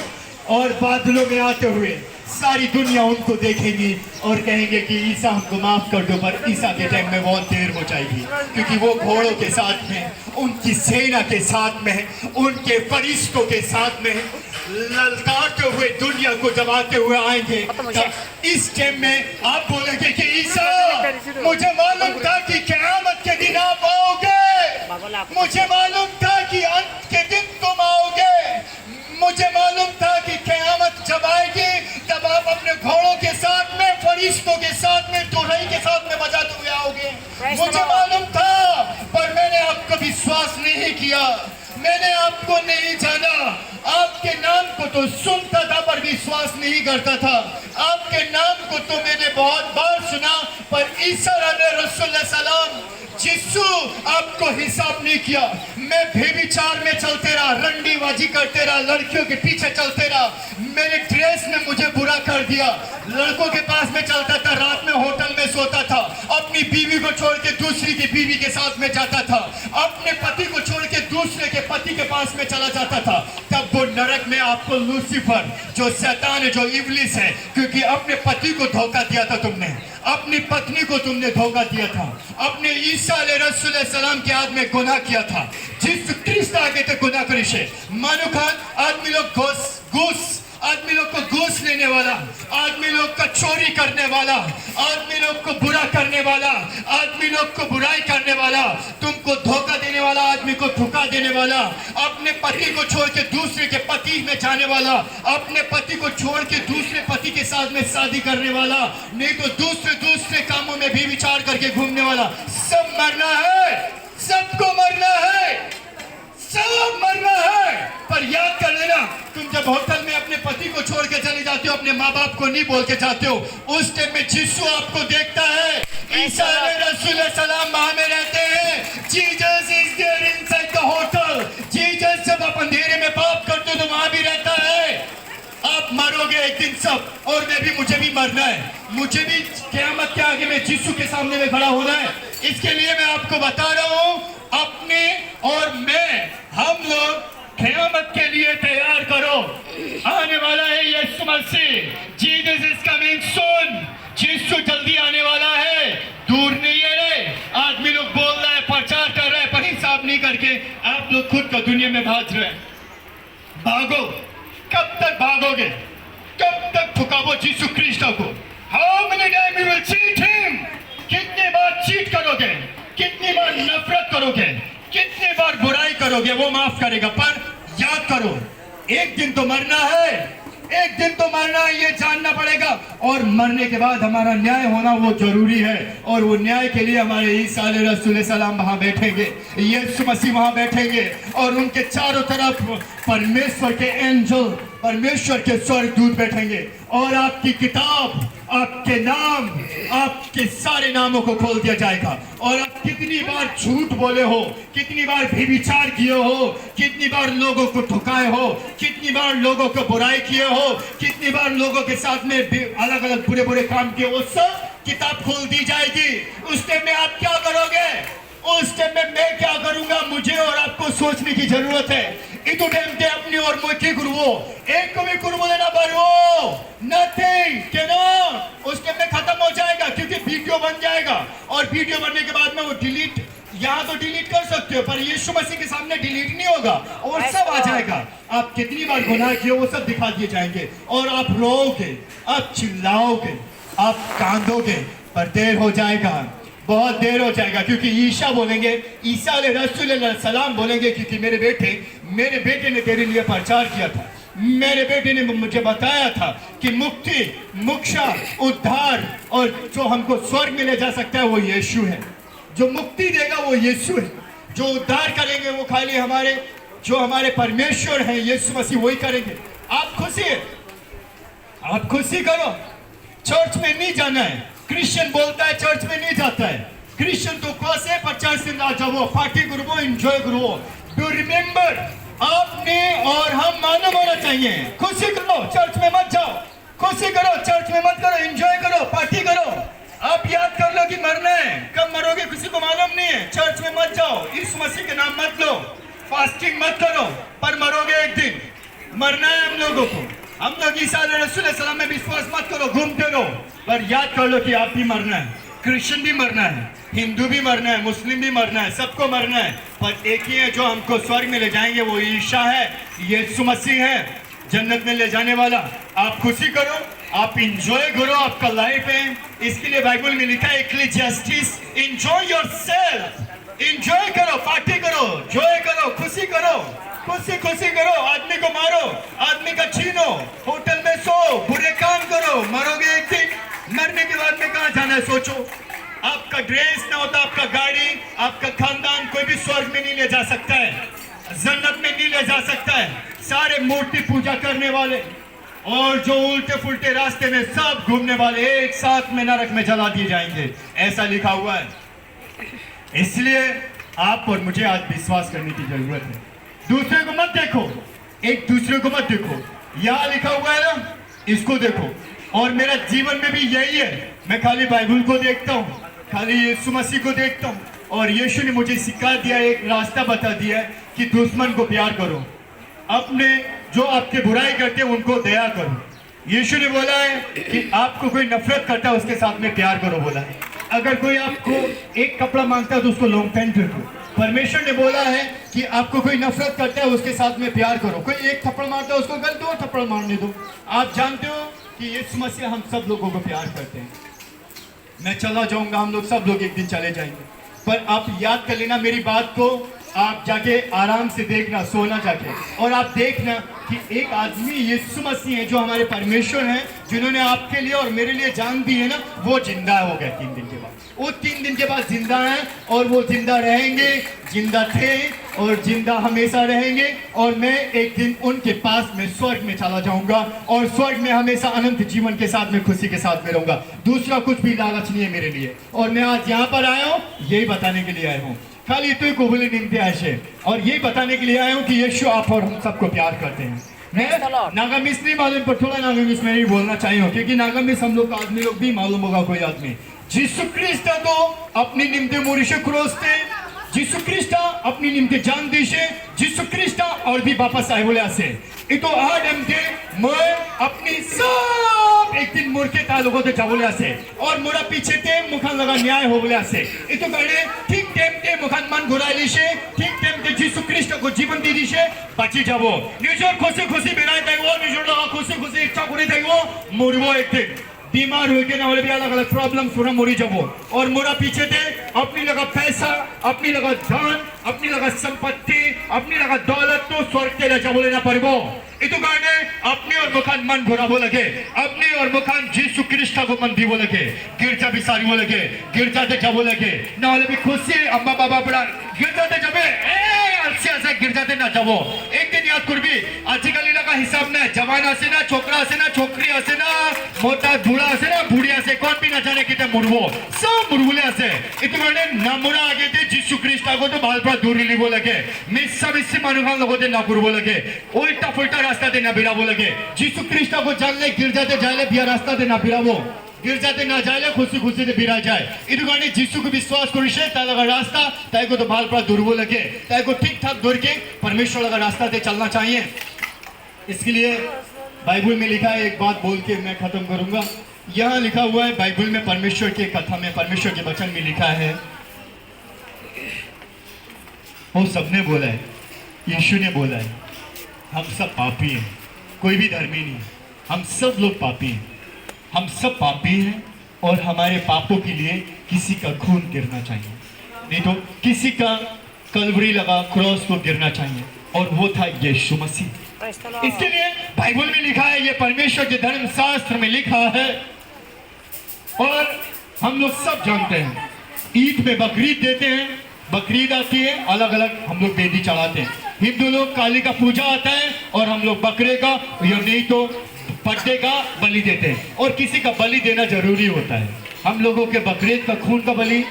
और बादलों में आते हुए सारी दुनिया उनको देखेगी और कहेंगे कि ईसा हमको माफ कर दो। पर ईसा के टाइम में बहुत देर हो जाएगी, क्योंकि वो घोड़ों के साथ में, उनकी सेना के साथ में, उनके फरिश्तों के साथ में ललकारते हुए दुनिया को दबाते हुए आएंगे। तब इस टाइम में आप बोलेंगे कि ईसा मुझे मालूम था कि क़यामत के दिन आप आओगे, मुझे मालूम था कि अंत के दिन तुम आओगे, मुझे मालूम था कि क़यामत जब आएगी तब आप अपने घोड़ों के साथ में, फरिश्तों के साथ में, तुरही के साथ में बजाते हुए आओगे। मुझे मालूम था, पर मैंने आपको विश्वास नहीं किया, मैंने आपको नहीं जाना, आपके नाम को तो सुनता था पर विश्वास नहीं करता था, आपके नाम को तो मैंने बहुत बार सुना पर ईसा अलैहिस्सलाम सलाम यीशु आपको हिसाब नहीं किया। मैं बेविचार में चलते रहा, रंडीबाजी करते रहा, लड़कियों के पीछे चलते रहा, मेरे ड्रेस ने मुझे बुरा कर दिया, लड़कों के पास में चलता था, रात में होटल में सोता था, अपनी बीवी को छोड़ के दूसरी की बीवी के साथ में जाता था, अपने पति को छोड़ के दूसरे के पति के पास में चला जाता था। तब वो नरक में आपको लूसीफर जो शैतान है, जो इब्लिस है, क्योंकि अपने पति को धोखा दिया था तुमने, अपनी पत्नी को तुमने धोखा दिया था, अपने ईसा अलैहिस्सलाम के हाथ में गुनाह किया था, जिस ख्रिस्त आगे थे गुनाह करिशे मानो खान आदमी लोग घूस आदमी लोग को घूस लेने वाला, आदमी लोग का चोरी करने वाला, आदमी लोग को बुरा करने वाला, आदमी लोग को बुराई करने वाला, तुमको धोखा देने वाला, आदमी को धोखा देने वाला, अपने पति को छोड़ के दूसरे के पति में जाने वाला, अपने पति को छोड़ के दूसरे पति के साथ में शादी करने वाला, नहीं तो दूसरे कामों में भी विचार करके घूमने वाला, सब मरना है, सबको मरना है, सब मरना है। पर याद कर लेना, तुम जब होटल में अपने पति को छोड़ के चले जाते हो, अपने माँ बाप को नहीं बोल के जाते हो, उस टाइम में यीशु आपको देखता है। ईसा अलैहिस्सलाम वहां में रहते हैं, Jesus is there inside the hotel. Jesus जब आप अंधेरे में पाप करते हो तो वहां भी रहता है। आप मरोगे एक दिन सब, और मैं भी, मुझे भी मरना है, मुझे भी क़यामत के आगे में यीशु के सामने में खड़ा होना है। इसके लिए मैं आपको बता रहा हूँ, अपने और मैं, हम लोग जीसस इज कमिंग सून। यीशु जल्दी आने वाला है, दूर नहीं है रे। आदमी लोग बोल रहा है, प्रचार कर रहे हैं, पर हिसाब नहीं करके आप लोग खुद का दुनिया में भाग रहे हैं। भागो, कब तक भागोगे? कब तक ठुकावो यीशु क्रिस्ट को? How many time you will cheat him? कितने बार चीट करोगे? कितनी बार नफरत करोगे? कितने बार बुराई करोगे? वो माफ करेगा, पर याद करो, एक दिन तो मरना है, एक दिन तो मरना है, ये जानना पड़ेगा। और मरने के बाद हमारा न्याय होना वो जरूरी है, और वो न्याय के लिए हमारे ईसा रसूल सलाम वहां बैठेंगे, यीशु मसीह वहां बैठेंगे, और उनके चारों तरफ परमेश्वर के एंजल, परमेश्वर के स्वर्गदूत बैठेंगे, और आपकी किताब, आपके नाम, आपके सारे नामों को खोल दिया जाएगा। और आप कितनी बार झूठ बोले हो, कितनी बार व्यभिचार किए हो, कितनी बार लोगों को ठुकाए हो, कितनी बार लोगों को बुराई किए हो, कितनी बार लोगों के साथ में अलग अलग बुरे बुरे काम किए, वो सब किताब खोल दी जाएगी। उस टाइम में आप क्या करोगे? उस टाइम में मैं क्या करूंगा, मुझे और आपको सोचने की जरूरत है। इतो टाइम के अपनी और मुझे गुरुओ एक को भी गुरु बोले ना बरो नथिंग कैन। उस टाइम में खत्म हो जाएगा, क्योंकि वीडियो बन जाएगा, और वीडियो बनने के बाद में वो डिलीट, यहाँ तो डिलीट कर सकते हो, पर यीशु मसीह के सामने डिलीट नहीं होगा, और सब आ जाएगा। आप कितनी बार गुनाह किए वो सब दिखा दिए जाएंगे, और आप रोओगे, आप चिल्लाओगे, आप कांदोगे, पर देर हो जाएगा, बहुत देर हो जाएगा। क्योंकि ईसा बोलेंगे, ईसा रसूल सलाम बोलेंगे, क्योंकि मेरे बेटे ने तेरे लिए प्रचार किया था, मेरे बेटे ने मुझे बताया था कि मुक्ति, मोक्ष, उद्धार, और जो हमको स्वर्ग में ले जा सकता है वो यीशु है। जो मुक्ति देगा वो यीशु है। जो उद्धार करेंगे वो खाली हमारे परमेश्वर हैं, यीशु मसीह, वही करेंगे। आप खुशी करो। चर्च में नहीं जाना है। क्रिश्चियन बोलता है चर्च में नहीं जाता है। क्रिश्चियन तो कौन है, पर चर्च में ना जाओ, पार्टी करो, एंजॉय करो। डू रिमेंबर, आपने और हम मालूम होना चाहिए। खुशी करो, चर्च में मत जाओ। खुशी करो, चर्च में मत करो, एंजॉय करो, पार्टी करो। आप याद कर लो कि मरना है, कब मरोगे किसी को मालूम नहीं है। चर्च में मत जाओ, यीशु मसीह के नाम मत लो, फास्टिंग मत करो, पर मरोगे एक दिन। मरना है हम लोगों को। हम लोग ईसा रसूल सलाम में विश्वास मत करो, घूमते रहो, पर याद कर लो कि आप भी मरना है, क्रिश्चियन भी मरना है, हिंदू भी मरना है, मुस्लिम भी मरना है, सबको मरना है। पर एक ही है जो हमको स्वर्ग में ले जाएंगे, वो ईसा है, यीशु मसीह है, जन्नत में ले जाने वाला। आप खुशी करो, आप इंजॉय करो, आपका लाइफ है। इसके लिए बाइबल में लिखा है इक्लेसियास्टिस, एंजॉय योरसेल्फ, एंजॉय करो, पार्टी करो, जॉय करो, खुशी करो, खुशी करो। आदमी को मारो, आदमी का छीनो, होटल में सो, बुरे काम करो, मरोगे एक दिन। मरने के बाद में कहाँ जाना है सोचो। आपका ड्रेस ना होता, आपका गाड़ी, आपका खानदान, कोई भी स्वर्ग में नहीं ले जा सकता है, जन्नत में नहीं ले जा सकता है। सारे मूर्ति पूजा करने वाले और जो उल्टे फुलटे रास्ते में सब घूमने वाले एक साथ में नरक में जला दिए जाएंगे, ऐसा लिखा हुआ है। इसलिए आप और मुझे आज विश्वास करने की जरूरत है। दूसरे को मत देखो, एक दूसरे को मत देखो। यहाँ लिखा हुआ है ना, इसको देखो। और मेरा जीवन में भी यही है, मैं खाली बाइबल को देखता हूँ, खाली यीशु मसीह को देखता हूँ। और यीशु ने मुझे सिखा दिया, एक रास्ता बता दिया है कि दुश्मन को प्यार करो, अपने जो आपके बुराई करते हैं उनको दया करो। यीशु ने बोला है कि आपको कोई नफरत करता है उसके साथ में प्यार करो बोला है। अगर कोई आपको एक कपड़ा मांगता है तो उसको लॉन्ग पैंट दे दो। परमेश्वर ने बोला है कि आपको कोई नफरत करता है उसके साथ में प्यार करो। कोई एक थप्पड़ मारता है उसको कल 2 थप्पड़ मारने दो। आप जानते हो कि यीशु मसीह हम सब लोगों को प्यार करते हैं। मैं चला जाऊंगा, हम लोग सब लोग एक दिन चले जाएंगे, पर आप याद कर लेना मेरी बात को। आप जाके आराम से देखना, सोना जाके, और आप देखना कि एक आदमी यीशु मसीह है जो हमारे परमेश्वर हैं, जिन्होंने आपके लिए और मेरे लिए जान दी है ना, वो जिंदा हो गए 3 दिन के बाद। वो 3 दिन के बाद जिंदा है, और वो जिंदा रहेंगे, जिंदा थे और जिंदा हमेशा रहेंगे। और मैं एक दिन उनके पास में स्वर्ग में चला जाऊंगा, और स्वर्ग में हमेशा अनंत जीवन के साथ में खुशी के साथ में रहूंगा। दूसरा कुछ भी लालच नहीं है मेरे लिए। और मैं आज यहाँ पर आया हूँ यही बताने के लिए आया हूँ, खाली तो को बोले निम्ते आशे, और यही बताने के लिए आया हूँ कि यीशु आप और हम सबको प्यार करते हैं। मैं नागामिस नहीं मालूम, पर थोड़ा नागामिस में ही बोलना चाहिए, क्योंकि नागामिस हम लोग आदमी लोग भी मालूम होगा कोई आदमी। यीशु ख्रिस्ट तो अपनी निम्ते मोरिशे क्रोस्ते, यीशु ख्रिस्ट अपनी निम्ते जान देशे, यीशु ख्रिस्ट और भी वापस आए बोले आसे। इतो आज हमते मैं अपनी सब एक दिन मूर्खे ता लोगों ते जाबले आसे और मोरा पीछे ते मुखान लगा न्याय होबले आसे इतो कारणे ठीक टाइम ते मुखान मन घुराइली से ठीक टाइम ते जीसु ख्रिस्ट को जीवन दी दिसे बाची जाबो निजर खुशी खुशी बेराय थाकबो निजर लगा खुशी खुशी इच्छा करे थाकबो मरबो एक दिन बीमार हो के ना होले भी अलग अलग प्रॉब्लम सुना मरी जाबो और मोरा पीछे थे अपनी लगा पैसा अपनी लगा धन अपनी लगा संपत्ति अपनी लगा दौलत तो स्वर्ग ते ले जाबो ना परबो इतो कारणे अपनी और मुखान मन घुराबो लगे अपनी और मुखान जीसु ख्रिस्ट को मन दीबो लगे गिरजा बिसारिबो लगे गिरजा ते जाबो लगे ना होले भी खुशी अम्मा बाबा बड़ा गिरजा ते जाबे से गिरजाते ना जाबो एक दिन याद करबी आजकल लगा हिसाब में जवान आसे ना छोकरा आसे ना छोकरी आसे ना मोटा बूढ़ा आसे ना बूढ़ी आसे कौन भी ना जाने किते मुरबो सब मुरबुले आसे इतो माने नामुरा आगे ते जीसु ख्रिस्ट को तो बाल पर दूर लिबो लगे मिस्सा मिस्सी मानुखान लगोते ना करबो लगे उल्टा पुल्टा रास्ता ते ना बिराबो लगे जीसु ख्रिस्ट को जानले गिरजाते जाले बिया रास्ता ते ना बिराबो गिरजाते ना जाए खुशी खुशी से बिरा जाए इधर गाने जीसु को विश्वास करिसे ता लगा रास्ता ताई को तो बाल पर दुर्बो लगे ताई को ठीक ठाक दूर के परमेश्वर लगा रास्ता से चलना चाहिए इसके लिए बाइबल में लिखा है एक बात बोल के मैं खत्म करूंगा यहाँ लिखा हुआ है बाइबल में परमेश्वर की कथा में परमेश्वर के वचन में लिखा है वो सबने बोला है यीशु ने बोला है हम सब पापी हैं कोई भी धर्मी नहीं हम सब लोग पापी हैं हम सब पापी हैं और हमारे पापों के लिए किसी का खून गिरना चाहिए नहीं तो किसी का कलवरी लगा क्रॉस को गिरना चाहिए और वो था यीशु मसीह इसके लिए बाइबल में लिखा है ये परमेश्वर के धर्म शास्त्र में लिखा है और हम लोग सब जानते हैं ईद में बकरीद देते हैं बकरीद आती है अलग अलग हम लोग वेदी चढ़ाते हैं हिंदू लोग काली का पूजा आता है और हम लोग बकरे का या नहीं तो पट्टे का बलि देते हैं और किसी का बलि देना जरूरी होता है हम लोगों के बकरीद का खून का बलि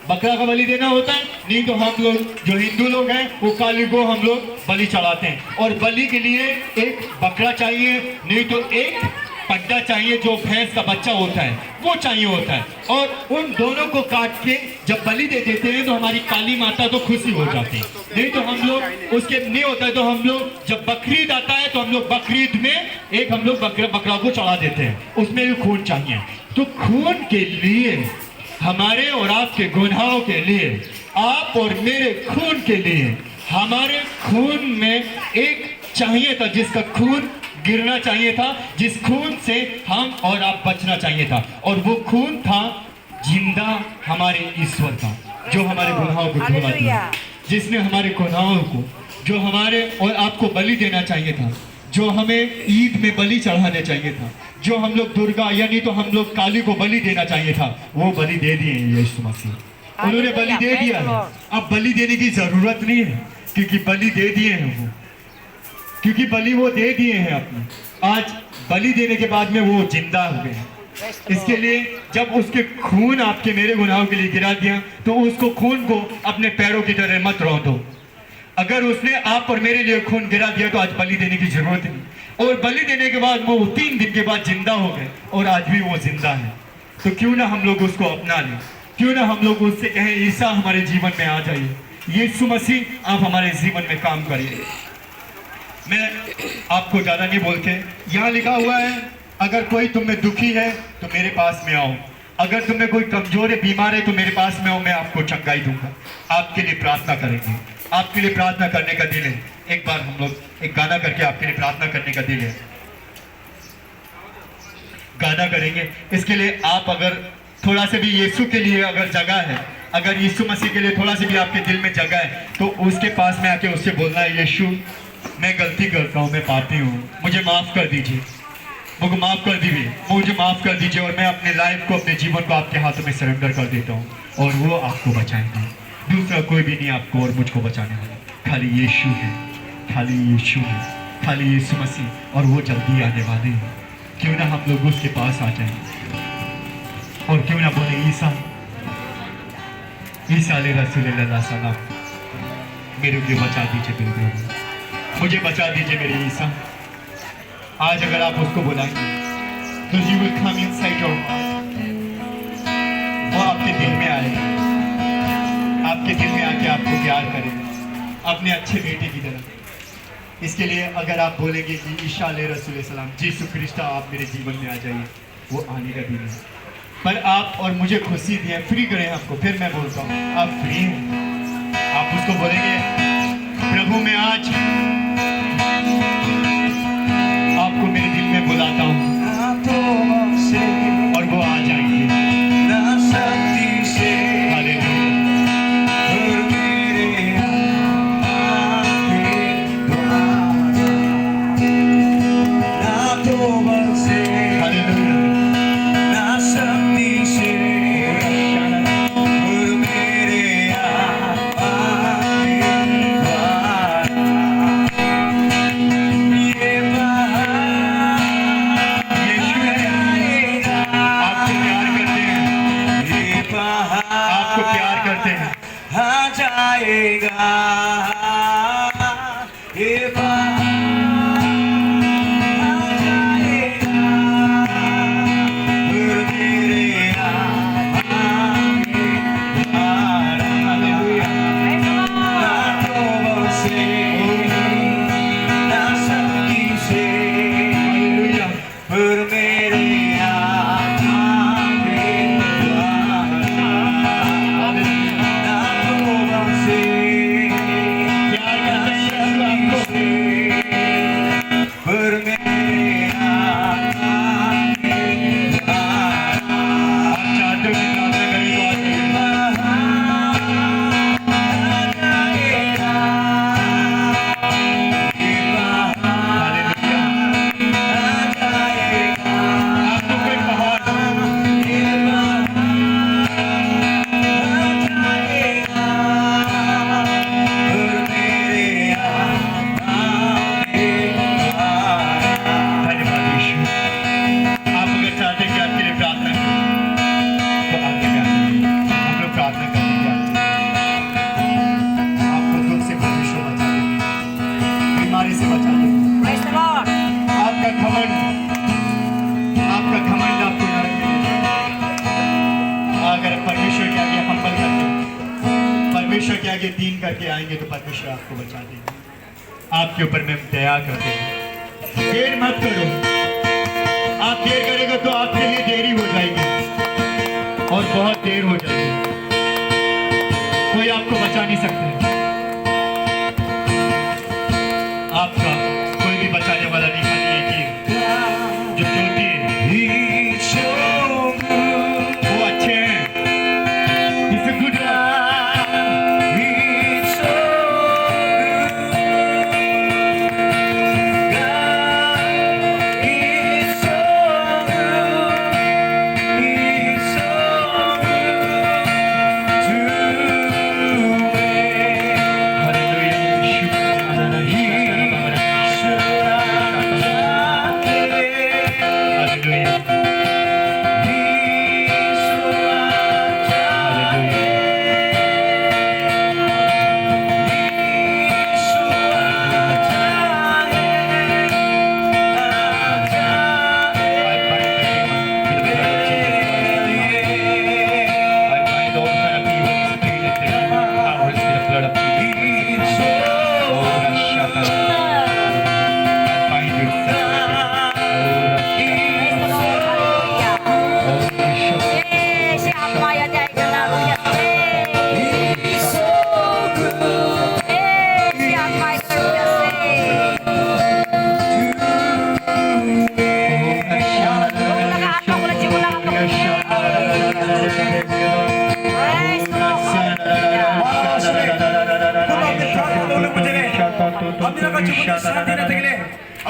बकरा का बलि देना होता है नहीं तो हम लोग जो हिंदू लोग हैं वो काली को हम लोग बलि चढ़ाते हैं और बलि के लिए एक बकरा चाहिए नहीं तो एक पट्टा चाहिए जो भैंस का बच्चा होता है वो चाहिए होता है और उन दोनों को काट के जब बलि दे देते हैं तो हमारी काली माता तो खुशी हो जाती है नहीं तो हम लोग उसके नहीं होता है तो हम लोग जब बकरीद आता है तो हम लोग बकरीद में एक हम लोग बकरा को चढ़ा देते हैं उसमें भी खून चाहिए तो खून के लिए हमारे और आपके गुनाहों के लिए आप और मेरे खून के लिए हमारे खून में एक चाहिए था जिसका खून गिरना चाहिए था जिस खून से हम और आप बचना चाहिए था और वो खून था जिंदा हमारे ईश्वर का जो हमारे गुनाहों को धुला दिया जिसने हमारे गुनाहों को जो हमारे और आपको बलि देना चाहिए था जो हमें ईद में बलि चढ़ाने चाहिए था जो हम लोग दुर्गा यानी तो हम लोग काली को बलि देना चाहिए था वो बलि दे दिए यीशु मसीह उन्होंने बलि दे दिया है अब बलि देने की जरूरत नहीं है क्योंकि बलि दे दिए हैं वो क्योंकि बलि वो दे दिए हैं अपने आज बलि देने के बाद में वो जिंदा हो गए इसके लिए जब उसके खून आपके मेरे गुनाहों के लिए गिरा दिया तो उसको खून को अपने पैरों की तरह मत रौंदो अगर उसने आप और मेरे लिए खून गिरा दिया तो आज बलि देने की जरूरत नहीं और बलि देने के बाद वो 3 दिन के बाद जिंदा हो गए और आज भी वो जिंदा है तो क्यों ना हम लोग उसको अपना लें क्यों ना हम लोग उससे कहें ईसा हमारे जीवन में आ जाइए यीशु मसीह आप हमारे जीवन में काम करिए मैं आपको ज़्यादा नहीं बोल के यहाँ लिखा हुआ है अगर कोई तुम में दुखी है तो मेरे पास में आओ अगर तुम्हें कोई कमजोर है बीमार है तो मेरे पास में आओ मैं आपको चंगाई दूंगा आपके लिए प्रार्थना करेंगे आपके लिए प्रार्थना करने का दिल है एक बार हम लोग एक गाना करके आपके लिए प्रार्थना करने का दिल है गाना करेंगे इसके लिए आप अगर थोड़ा सा भी यीशु के लिए अगर जगह है अगर यीशु मसीह के लिए थोड़ा सा भी आपके दिल में जगह है तो उसके पास में आके उससे बोलना है यीशु मैं गलती करता हूँ मैं पापी हूँ मुझे माफ़ कर दीजिए मुझे माफ़ कर दीजिए मुझे माफ़ कर दीजिए और मैं अपने लाइफ को अपने जीवन को आपके हाथों में सरेंडर कर देता हूँ और वो आपको बचाएंगे दूसरा कोई भी नहीं आपको और मुझको बचाने वाला खाली यीशु है खाली यीशु है खाली यीशु मसीह और वो जल्दी आने वाले हैं क्यों ना हम लोग उसके पास आ जाएं और क्यों ना बोले ईसा ईसा रसूलुल्लाह सल्लल्लाहु मेरे लिए बचा दीजिए बिल्कुल मुझे बचा दीजिए मेरे ईसा आज अगर आप उसको बुलाएंगे तो you will come inside your heart वो आपके दिल में आएगा आपके दिल में आके आपको प्यार करेगा अपने अच्छे बेटे की तरह इसके लिए अगर आप बोलेंगे कि ईशा अलैहि रसूल सलाम यीशु क्रिस्टा आप मेरे जीवन में आ जाइए, वो आने का दिन है। पर आप और मुझे खुशी दिए, फ्री करें आपको। फिर मैं बोलता हूँ आप फ्री हैं, आप उसको बोलेंगे प्रभु मैं आज आपको मेरे दिल में बुलाता हूँ, और वो आ जाएंगे। आपको प्यार करते हैं, आ जाएगा ये बात आ जाएगा फिर मेरे आगे तुम्हारा ना तौबा से ना सख्ती से फिर मेरे परमेश्वर के आगे दीन करके आएंगे तो परमेश्वर आपको बचा देंगे। आपके ऊपर मैं दया करते हैं, देर मत करो। आप देर करेंगे तो आपके लिए देरी हो जाएगी और बहुत देर हो जाएगी, कोई आपको बचा नहीं सकता। आपका कोई भी बचाने वाला नहीं, खाली एक ही जो ज्योति है वो अच्छे हैं। He's a good one.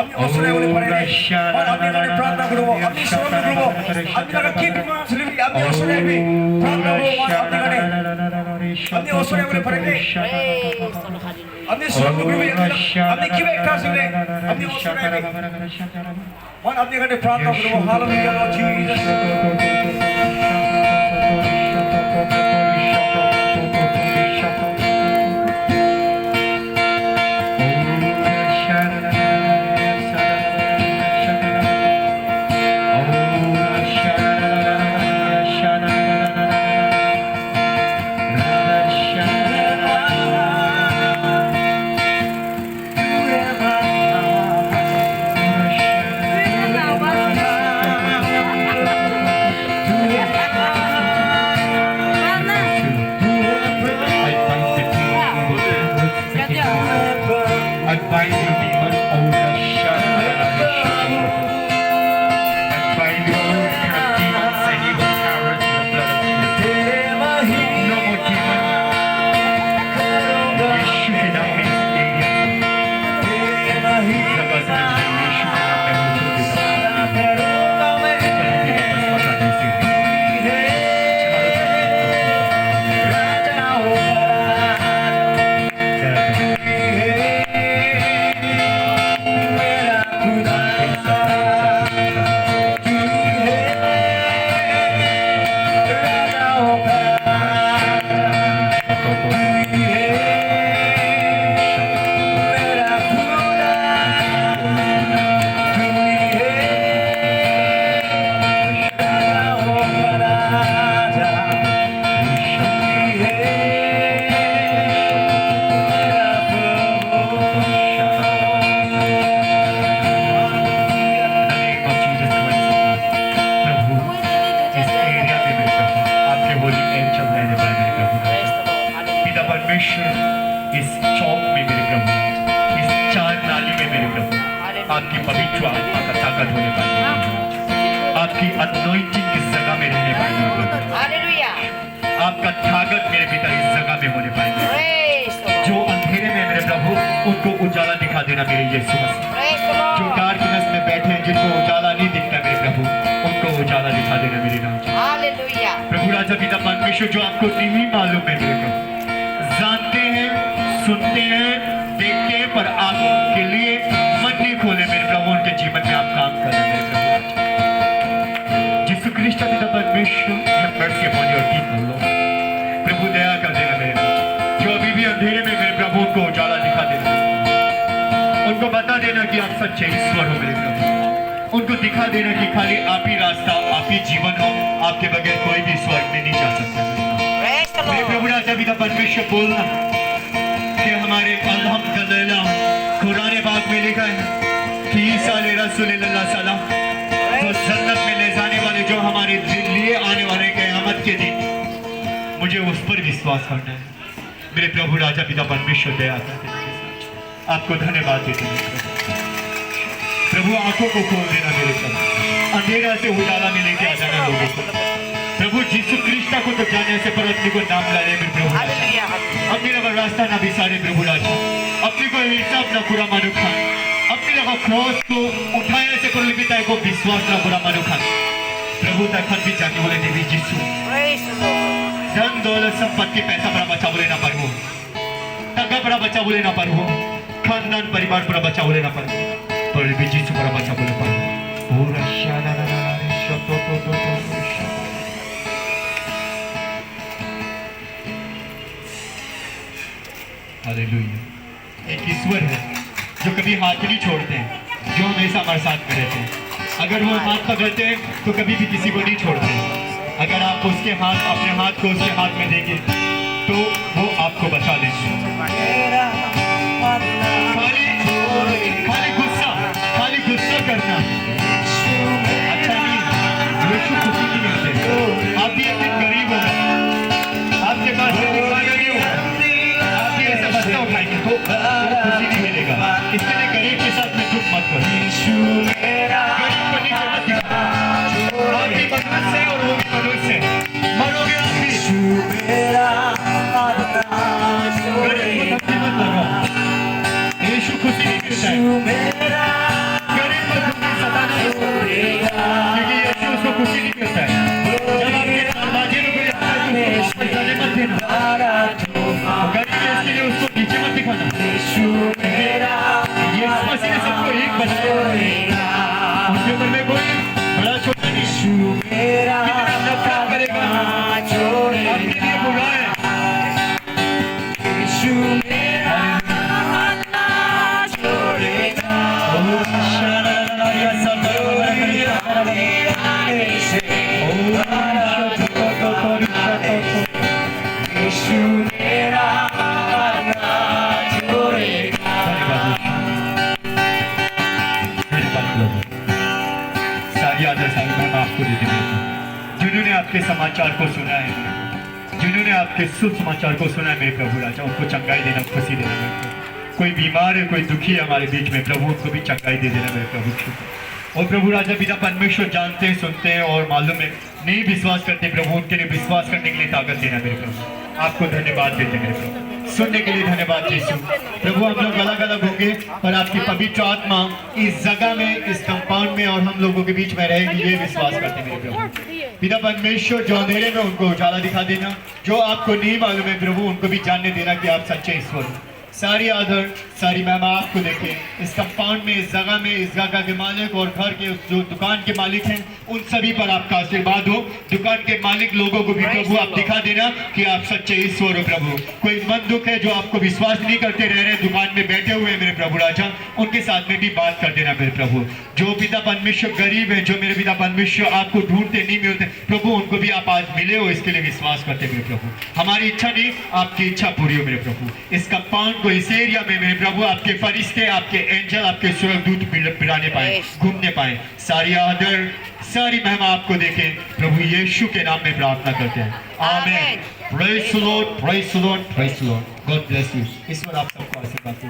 अपनी हौसले वाले पड़े और अपने लिए प्रार्थना करो, अपनी स्वरूप करो, अपने का कीप मांसली अपने हौसले भी प्रार्थना करो, अपने हौसले वाले पड़े अपने स्वरूप करो, अपने कीप कासले अपने हौसले भी और अपने का प्रार्थना करो। Hallelujah Lord Jesus. demon. And bind all kind of demons and evil powers in the blood of Jesus. No more demon. यीशु के नाम में इस एरिया जगह से यीशु के नाम में हुक्म देता इस चौक में मेरे प्रभु, इस चार नाली में मेरे प्रभु, आपकी पवित्र आत्मा का ताकत होने पाएगी, आपकी अनॉइंटिंग इस जगह में रहने पाएगी प्रभु, हालेलुया। आपका ताकत मेरे पिता इस जगह में होने पाएगी। Praise the Lord. जो अंधेरे में मेरे प्रभु, उनको उजाला दिखा देना मेरे यीशु मसीह। प्रेज द जो लॉर्ड। डार्कनेस में बैठे हैं, जिनको उजाला नहीं दिखता मेरे प्रभु, उनको उजाला दिखा देना मेरे नाम से। हालेलुया। प्रभु राजा पिता परमेश्वर, जो आपको नहीं मालूम है मेरे प्रभु, जानते हैं, सुनते हैं, देखते हैं, पर आपके लिए मन नहीं खोले मेरे प्रभु, उनके जीवन में आप काम कर रहे हैं मेरे प्रभु। यीशु क्रिस्ट पिता परमेश्वर, have mercy upon your people, Lord। प्रभु दया कर देना मेरे प्रभु, जो अभी भी अंधेरे में मेरे प्रभु, उनको उजाला दिखा देना, उनको बता देना कि आप सच्चे ईश्वर हो मेरे प्रभु, उनको दिखा देना कि खाली आप ही रास्ता, आप ही जीवन हो, आपके बगैर कोई भी स्वर्ग में नहीं जा सकता। प्रेज द मेरे लॉर्ड। प्रभु राजा पिता परमेश्वर, बोलना कि हमारे अल्हम्दुलिल्लाह कुरान पाक में लिखा है कि ईसा रसूलुल्लाह सल्लल्लाहु अलैहि वसल्लम जो जन्नत में ले जाने वाले, जो हमारे लिए आने वाले क़यामत के दिन, मुझे उस पर विश्वास करना है मेरे प्रभु राजा पिता परमेश्वर। दया करते हैं, आपको धन्यवाद देते हैं प्रभु। आंखों को खोल देना मेरे प्रभु, अंधेरा से उजाला में लेके आ जाना लोगों को प्रभु। यीशु क्रिस्टा को तो जाने से पर अपने को नाम ला रहे मेरे प्रभु राजा, हालेलुया। अपनी लगा रास्ता ना बिसारे प्रभु राजा, अपनी को हिसाब ना पूरा मानो खान, अपनी लगा क्रॉस को उठाया से पर पिता को विश्वास ना पूरा मानो खान प्रभु। तक भी जाके बोले देवी यीशु, प्रेज द लॉर्ड। धन दौलत संपत्ति पैसा बड़ा बचा बोले ना पर हो, टका बड़ा बचा बोले ना पर हो, खानदान परिवार बड़ा बचा बोले ना पर हो, पर भी यीशु बड़ा बचा बोले पर हो। हालेलुया। एक ईश्वर है जो कभी हाथ नहीं छोड़ते हैं, जो हमेशा हमारे साथ में रहते हैं। अगर वो हाथ पकड़ते हैं तो कभी भी किसी को नहीं छोड़ते। अगर आप उसके हाथ, अपने हाथ को उसके हाथ में देंगे तो वो आपको बचा लेंगे। खाली गुस्सा करना अच्छा नहीं, यीशु खुशी नहीं मिलते। आप भी एक दिन गरीब होगा, आपके पास से दिखाना नहीं होगा, आप भी ऐसा बस्ता उठाएंगे तो खुशी नहीं मिलेगा। इसलिए गरीब के साथ में दुख मत करो, गरीब को नीचे मत दिखाओ। आप भी मनुष्य है और वो भी मनुष्य है, मरोगे आप भी। गरीब को धमकी मत लगाओ, यीशु खुशी नहीं मिलता है। गरीब को धमकी सताना नहीं, क्योंकि यीशु उसको खुशी नहीं मिलता है। जब आपके दरवाजे में कोई आता है तो उसको वापस जाने मत देना। गरीब है इसके लिए उसको नीचे मत दिखाना। यीशु मसीह ने सबको एक बनाया, उसके ऊपर में कोई बड़ा छोटा नहीं। कितना अपना प्यार करेगा, आपके लिए बुरा है। सारी आदर सारी महिमा आपको देते हैं जिन्होंने आपके समाचार को सुना है, जिन्होंने आपके शुभ समाचार को सुना है मेरे प्रभु राजा, उनको चंगाई देना, खुशी देना मेरे प्रभु। कोई बीमार है, कोई दुखी है हमारे बीच में, प्रभु उनको भी चंगाई दे देना मेरे प्रभु। और प्रभु राजा पिता परमेश्वर जानते हैं, सुनते हैं और मालूम है नहीं विश्वास करते, प्रभु उनके लिए विश्वास करने के लिए ताकत देना मेरे प्रभु। आपको धन्यवाद देते हैं मेरे प्रभु, सुनने के लिए धन्यवाद यीशु। प्रभु हम लोग अलग अलग होंगे और आपकी पवित्र आत्मा इस जगह में, इस कंपाउंड में और हम लोगों के बीच में रहेगी, ये विश्वास करते हैं मेरे प्रभु। पिता परमेश्वर जो अंधेरे में उनको उजाला दिखा देना, जो आपको नहीं मालूम है प्रभु उनको भी जानने देना कि आप सच्चे ईश्वर हो। सारी आदर सारी महिमा आपको देखें इस कंपाउंड में, इस जगह में, इस जगह के मालिक और घर के जो दुकान के मालिक हैं उन सभी पर आपका आशीर्वाद हो। दुकान के मालिक लोगों को भी प्रभु आप दिखा देना कि आप सच्चे ईश्वर हो प्रभु। कोई मन दुख है जो आपको विश्वास नहीं करते रह रहे दुकान में बैठे हुए मेरे प्रभु राजा, उनके साथ में भी बात कर देना मेरे प्रभु। जो पिता परमेश्वर गरीब है, जो मेरे पिता परमेश्वर आपको ढूंढते नहीं मिलते प्रभु, उनको भी आप आज मिले हो इसके लिए विश्वास करते मेरे प्रभु। हमारी इच्छा नहीं, आपकी इच्छा पूरी हो मेरे प्रभु। इस कंपाउंड को, इस एरिया में मेरे प्रभु आपके फरिश्ते, आपके एंजल, आपके स्वर्गदूत बिराने पाए, घूमने पाए। सारी आदर सारी महिमा आपको देखें प्रभु यीशु के नाम में प्रार्थना करते हैं, आमीन। Praise the Lord, praise the Lord, praise the Lord. God bless you. ईश्वर आप सबको आशीर्वाद दे।